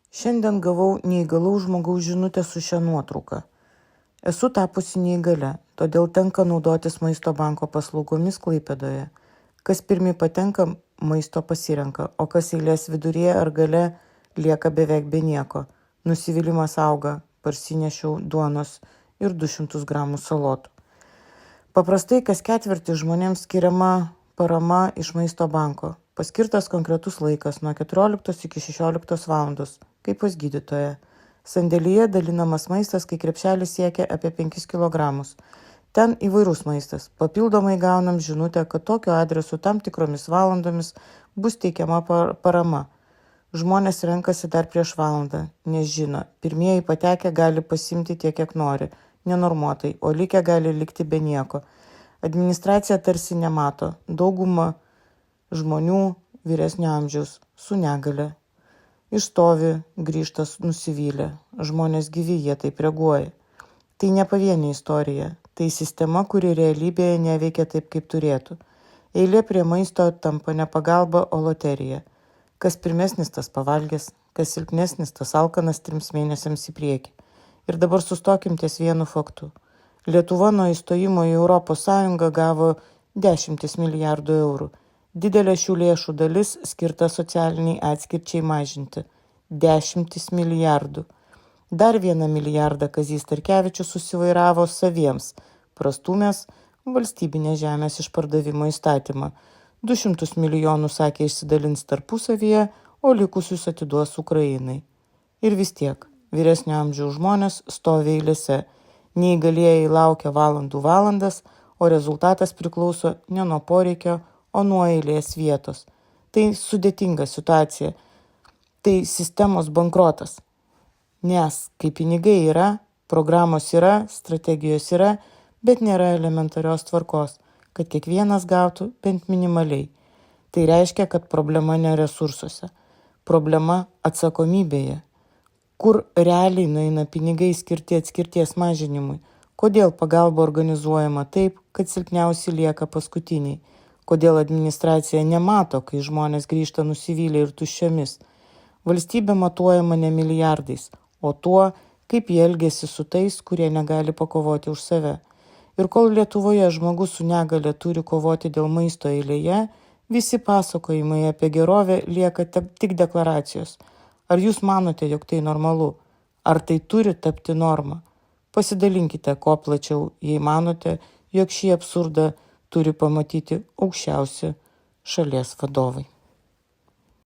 Šiandien gavau neįgalaus žmogaus žinutę su šia nuotrauka. Esu tapusi neįgalia, todėl tenka naudotis maisto banko paslaugomis Klaipėdoje. Kas pirmi patenka, maisto pasirenka, o kas eilės viduryje ar gale lieka beveik be nieko. Nusivylimas auga, parsinešiau duonos ir 200 gramų salotų. Paprastai kas ketvirtį žmonėms skiriama parama iš maisto banko. Paskirtas konkretus laikas nuo 14 iki 16 valandos, kaip pas gydytoją. Sandėlyje dalinamas maistas, kai krepšelis siekia apie 5 kg. Ten įvairūs maistas. Papildomai gaunam žinutę, kad tokiu adresu tam tikromis valandomis bus teikiama parama. Žmonės renkasi dar prieš valandą, nes žino, pirmieji patekę gali pasimti tiek, kiek nori, nenormuotai, o likę gali likti be nieko. Administracija tarsi nemato. Dauguma žmonių vyresnio amžiaus su negale. Išstovi, grįžta nusivylę. Žmonės gyvi, jie taip reaguoja. Tai ne pavienė istorija. Tai sistema, kuri realybėje neveikia taip, kaip turėtų. Eilė prie maisto tampa ne pagalba, o loterija. Kas pirmesnis, tas pavalgęs, kas silpnesnis, tas alkanas 3 mėnesiams į priekį. Ir dabar sustokim ties vienu faktu. Lietuva nuo įstojimo į ES gavo 10 milijardų eurų. Didelė šių lėšų dalis skirta socialiniai atskirčiai mažinti. 10 milijardų. Dar 1 milijardą Kazys Starkevičius susivairavo saviems, prastūmęs valstybinės žemės išpardavimo įstatymą. 200 milijonų sakė išsidalins tarpusavyje, o likusius atiduos Ukrainai. Ir vis tiek, vyresnio amžiaus žmonės stovi eilėse. Neįgalieji laukia valandas, o rezultatas priklauso ne nuo poreikio, o nuo eilės vietos. Tai sudėtinga situacija. Tai sistemos bankrotas. Nes kai pinigai yra, programos yra, strategijos yra, bet nėra elementarios tvarkos, kad kiekvienas gautų bent minimaliai. Tai reiškia, kad problema ne resursuose. Problema atsakomybėje. Kur realiai nueina pinigai skirti atskirties mažinimui? Kodėl pagalba organizuojama taip, kad silpniausi lieka paskutiniai? Kodėl administracija nemato, kai žmonės grįžta nusivylę ir tuščiomis? Valstybė matuojama ne milijardais, o tuo, kaip jie elgiasi su tais, kurie negali pakovoti už save. Ir kol Lietuvoje žmogus su negale turi kovoti dėl maisto eilėje, visi pasakojimai apie gerovę lieka tik deklaracijos. Ar jūs manote, jog tai normalu? Ar tai turi tapti norma? Pasidalinkite kuo plačiau, jei manote, jog šį absurdą turi pamatyti aukščiausi šalies vadovai.